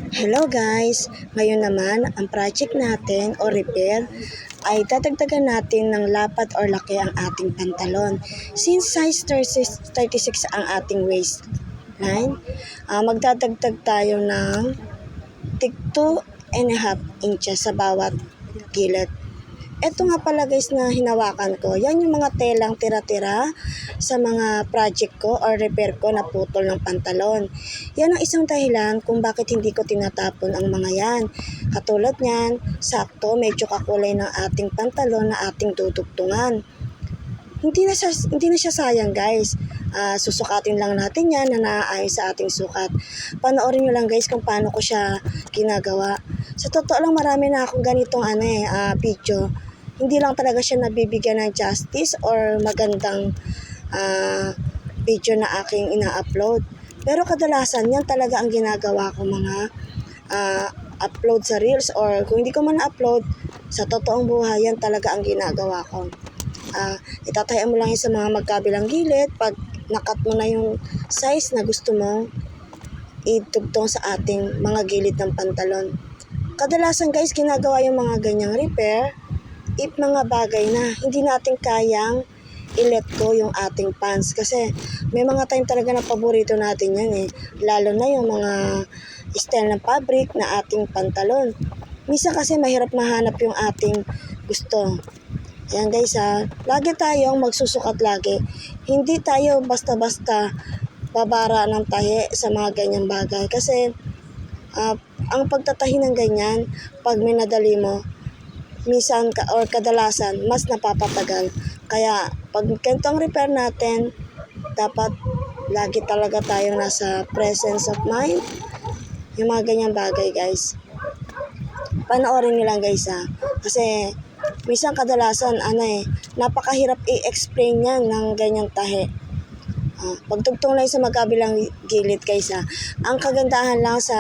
Hello guys! Ngayon naman, ang project natin o repair ay dadagdagan natin ng lapat or laki ang ating pantalon. Since size 36 ang ating waistline, magdadagdag tayo ng tig 2.5 inches sa bawat gilid. Ito nga pala guys na hinawakan ko, yan yung mga telang tira-tira sa mga project ko or repair ko na putol ng pantalon. Yan ang isang dahilan kung bakit hindi ko tinatapon ang mga yan. Katulad niyan, sakto medyo kakulay ng ating pantalon na ating dudugtungan. Hindi na siya sayang guys. Susukatin lang natin yan na naaayon sa ating sukat. Panoorin nyo lang guys kung paano ko siya ginagawa. Sa totoo lang marami na akong ganitong video. Hindi lang talaga siya nabibigyan ng justice or magandang video na aking ina-upload. Pero kadalasan yan talaga ang ginagawa ko mga upload sa reels or kung hindi ko man na-upload, sa totoong buhay yan talaga ang ginagawa ko. Itatayaan mo lang yun sa mga magkabilang gilid. Pag nakat mo na yung size na gusto mong itugtong sa ating mga gilid ng pantalon. Kadalasan guys, ginagawa yung mga ganyang repair if mga bagay na hindi natin kayang i-let go yung ating pants. Kasi may mga time talaga na paborito natin yan eh. Lalo na yung mga style ng fabric na ating pantalon. Minsan kasi mahirap mahanap yung ating gusto. Ayan guys lagi tayong magsusukat lagi. Hindi tayo basta-basta babara ng tahi sa mga ganyang bagay. Kasi ang pagtatahi ng ganyan, pag minadali mo, minsan or kadalasan, mas napapatagal. Kaya pag ganitong repair natin, dapat lagi talaga tayong nasa presence of mind. Yung mga ganyang bagay guys. Panoorin nyo lang guys Kasi minsan kadalasan napakahirap i-explain yan ng ganyang tahi. Pagtugtong lang sa magkabilang gilid guys Ang kagandahan lang sa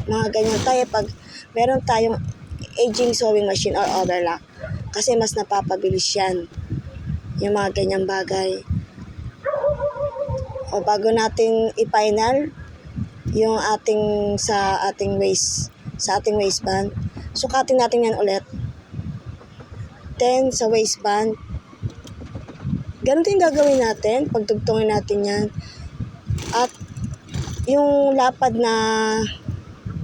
mga ganyang tahi pag meron tayong aging sewing machine or overlock. Kasi mas napapabilis yan. Yung mga ganyang bagay. O bago natin i-final yung sa ating waistband, sukatin natin yan ulit. Then sa waistband, ganun din gagawin natin, pagtugtungin natin yan. At yung lapad na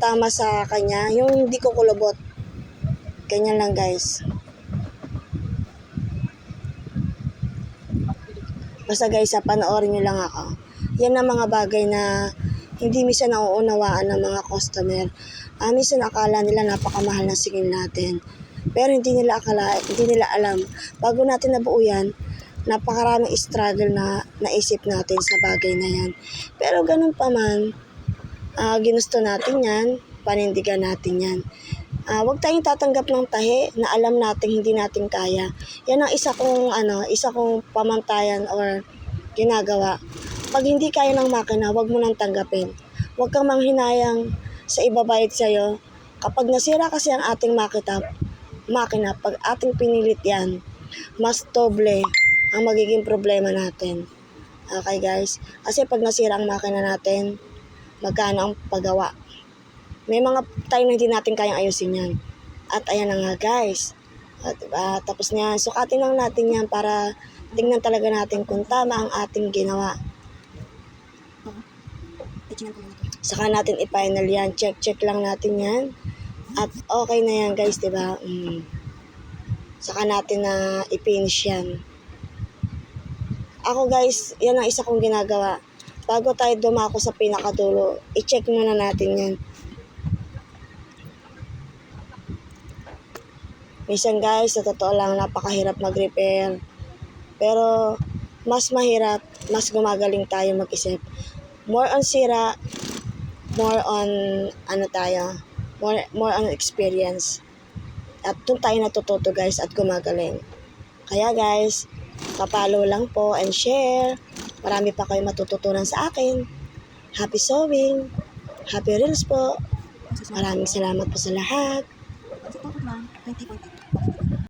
tama sa kanya, yung hindi ko kulubot. Ganyan lang guys. Basta guys panoorin nyo lang ako. Yan ang mga bagay na hindi minsan nauunawaan ng mga customer. Minsan akala nila napakamahal ng singil natin. Pero hindi nila alam. Bago natin nabuo yan, napakaraming struggle na naisip natin sa bagay na yan. Pero ganun pa man, ginusto natin yan, panindigan natin yan. Huwag tayong tatanggap ng tahi na alam natin hindi natin kaya. Yan ang isa kong pamantayan or ginagawa. Pag hindi kaya ng makina, huwag mo nang tanggapin. Huwag kang manghinayang sa ibabayad sa'yo. Kapag nasira kasi ang ating makina, pag ating pinilit yan, mas doble ang magiging problema natin. Okay guys? Kasi pag nasira ang makina natin, magkano ang paggawa? May mga time na hindi natin kayang ayusin yan. At ayan na nga guys. Tapos niyan, sukatin lang natin yan para tingnan talaga natin kung tama ang ating ginawa. Saka natin i-final yan. Check lang natin yan. At okay na yan guys, diba? Saka natin na i-finish yan. Ako guys, yan ang isa kong ginagawa. Bago tayo dumako sa pinakadulo, i-check muna natin yan. Minsan guys, sa totoo lang, napakahirap mag-repair. Pero mas mahirap, mas gumagaling tayo mag-isip. More on sira, more on more on experience. At doon tayo natututo guys at gumagaling. Kaya guys, papalo lang po and share. Marami pa kayo matututunan sa akin. Happy sewing. Happy reels po. Maraming salamat po sa lahat. 20.8